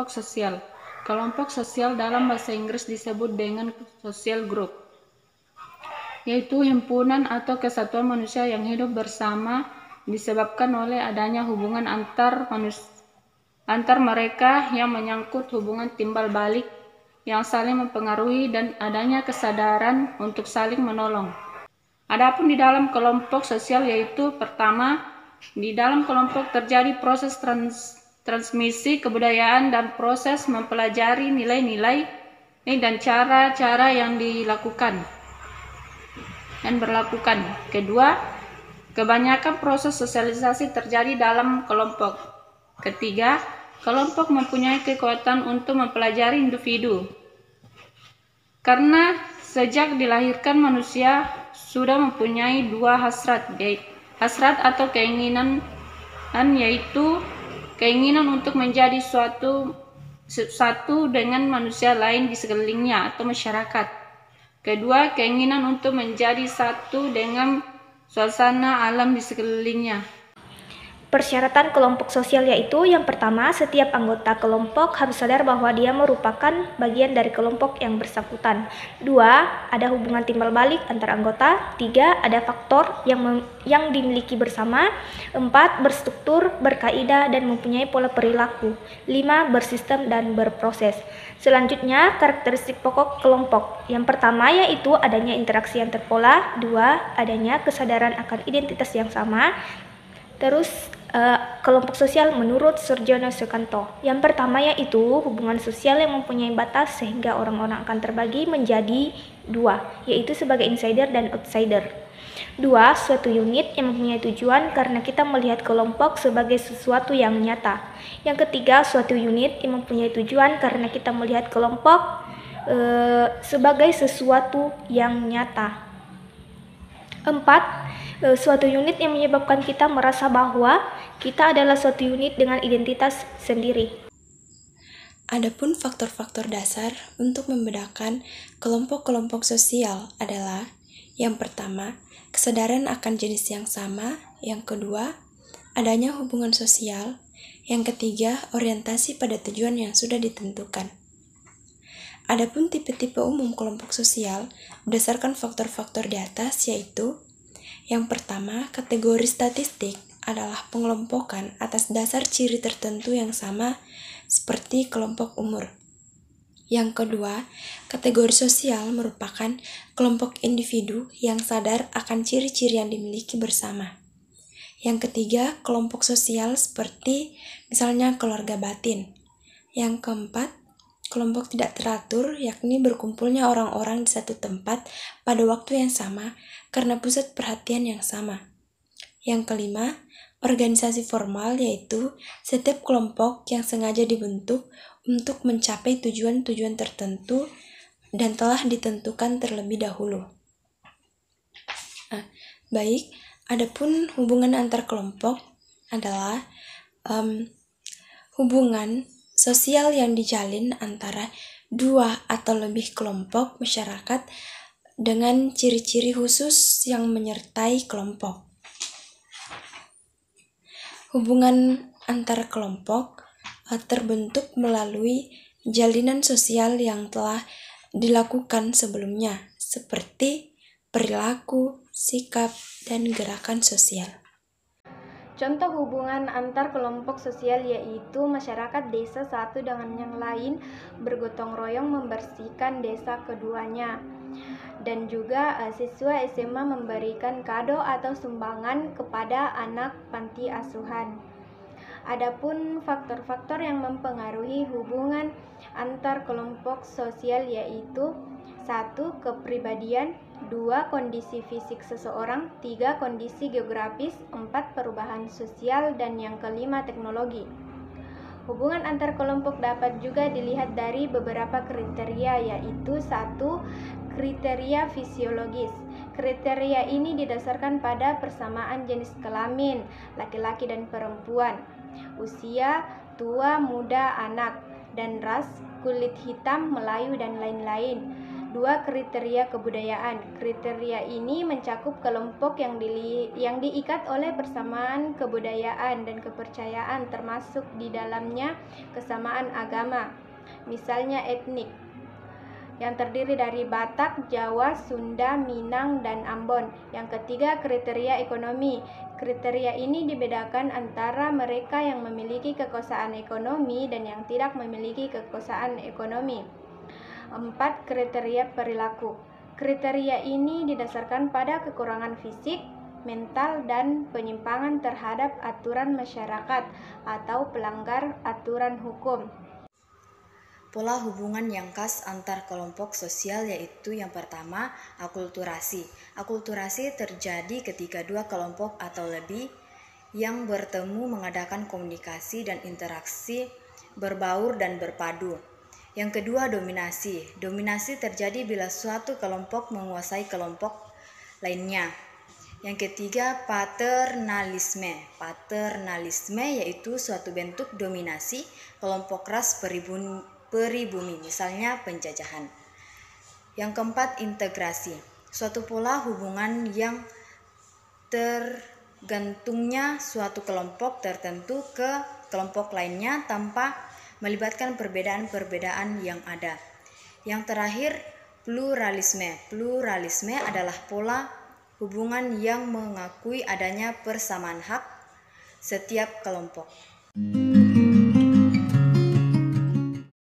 kelompok sosial. Kelompok sosial dalam bahasa Inggris disebut dengan social group, yaitu himpunan atau kesatuan manusia yang hidup bersama disebabkan oleh adanya hubungan antar mereka yang menyangkut hubungan timbal balik yang saling mempengaruhi dan adanya kesadaran untuk saling menolong. Adapun di dalam kelompok sosial yaitu pertama, di dalam kelompok terjadi proses transmisi kebudayaan dan proses mempelajari nilai-nilai dan cara-cara yang dilakukan dan berlakukan. Kedua, kebanyakan proses sosialisasi terjadi dalam kelompok. Ketiga, kelompok mempunyai kekuatan untuk mempelajari individu. Karena sejak dilahirkan manusia sudah mempunyai dua hasrat atau keinginan, yaitu keinginan untuk menjadi satu dengan manusia lain di sekelilingnya atau masyarakat. Kedua, keinginan untuk menjadi satu dengan suasana alam di sekelilingnya. Persyaratan kelompok sosial yaitu yang pertama, setiap anggota kelompok harus sadar bahwa dia merupakan bagian dari kelompok yang bersangkutan. Dua, ada hubungan timbal balik antar anggota. Tiga, ada faktor yang dimiliki bersama. Empat, berstruktur, berkaidah, dan mempunyai pola perilaku. Lima, bersistem dan berproses. Selanjutnya, karakteristik pokok kelompok. Yang pertama yaitu adanya interaksi yang terpola. Dua, adanya kesadaran akan identitas yang sama. Terus kelompok sosial menurut Surjono Sukanto. Yang pertama yaitu hubungan sosial yang mempunyai batas sehingga orang-orang akan terbagi menjadi dua, yaitu sebagai insider dan outsider. Dua, suatu unit yang mempunyai tujuan karena kita melihat kelompok sebagai sesuatu yang nyata. Yang ketiga, suatu unit yang mempunyai tujuan karena kita melihat kelompok sebagai sesuatu yang nyata. Empat, suatu unit yang menyebabkan kita merasa bahwa kita adalah suatu unit dengan identitas sendiri. Adapun faktor-faktor dasar untuk membedakan kelompok-kelompok sosial adalah: yang pertama, kesadaran akan jenis yang sama; yang kedua, adanya hubungan sosial; yang ketiga, orientasi pada tujuan yang sudah ditentukan. Adapun tipe-tipe umum kelompok sosial berdasarkan faktor-faktor di atas yaitu: yang pertama, kategori statistik adalah pengelompokan atas dasar ciri tertentu yang sama seperti kelompok umur. Yang kedua, kategori sosial merupakan kelompok individu yang sadar akan ciri-ciri yang dimiliki bersama. Yang ketiga, kelompok sosial seperti misalnya keluarga batin. Yang keempat, kelompok tidak teratur, yakni berkumpulnya orang-orang di satu tempat pada waktu yang sama karena pusat perhatian yang sama. Yang kelima, organisasi formal, yaitu setiap kelompok yang sengaja dibentuk untuk mencapai tujuan-tujuan tertentu dan telah ditentukan terlebih dahulu. Baik, adapun hubungan antar kelompok adalah hubungan sosial yang dijalin antara dua atau lebih kelompok masyarakat dengan ciri-ciri khusus yang menyertai kelompok. Hubungan antar kelompok terbentuk melalui jalinan sosial yang telah dilakukan sebelumnya, seperti perilaku, sikap, dan gerakan sosial. Contoh hubungan antar kelompok sosial yaitu masyarakat desa satu dengan yang lain bergotong royong membersihkan desa keduanya. Dan juga siswa SMA memberikan kado atau sumbangan kepada anak panti asuhan. Adapun faktor-faktor yang mempengaruhi hubungan antar kelompok sosial yaitu: 1. Kepribadian, 2. Kondisi fisik seseorang, 3. Kondisi geografis, 4. Perubahan sosial, dan yang kelima teknologi. Hubungan antar kelompok dapat juga dilihat dari beberapa kriteria yaitu: 1. Kriteria fisiologis. Kriteria ini didasarkan pada persamaan jenis kelamin, laki-laki dan perempuan, usia, tua, muda, anak, dan ras, kulit hitam, Melayu, dan lain-lain. 2. Kriteria kebudayaan. Kriteria ini mencakup kelompok yang diikat oleh persamaan kebudayaan dan kepercayaan, termasuk di dalamnya kesamaan agama, misalnya etnik, yang terdiri dari Batak, Jawa, Sunda, Minang, dan Ambon. Yang ketiga, kriteria ekonomi. Kriteria ini dibedakan antara mereka yang memiliki kekuasaan ekonomi dan yang tidak memiliki kekuasaan ekonomi. 4. Kriteria perilaku. Kriteria ini didasarkan pada kekurangan fisik, mental, dan penyimpangan terhadap aturan masyarakat atau pelanggar aturan hukum. Pola hubungan yang khas antar kelompok sosial yaitu yang pertama, akulturasi. Akulturasi terjadi ketika dua kelompok atau lebih yang bertemu mengadakan komunikasi dan interaksi berbaur dan berpadu. Yang kedua, dominasi. Dominasi terjadi bila suatu kelompok menguasai kelompok lainnya. Yang ketiga, paternalisme. Paternalisme yaitu suatu bentuk dominasi kelompok ras peribumi, misalnya penjajahan. Yang keempat, integrasi. Suatu pola hubungan yang tergantungnya suatu kelompok tertentu ke kelompok lainnya tanpa melibatkan perbedaan-perbedaan yang ada. Yang terakhir, pluralisme. Pluralisme adalah pola hubungan yang mengakui adanya persamaan hak setiap kelompok.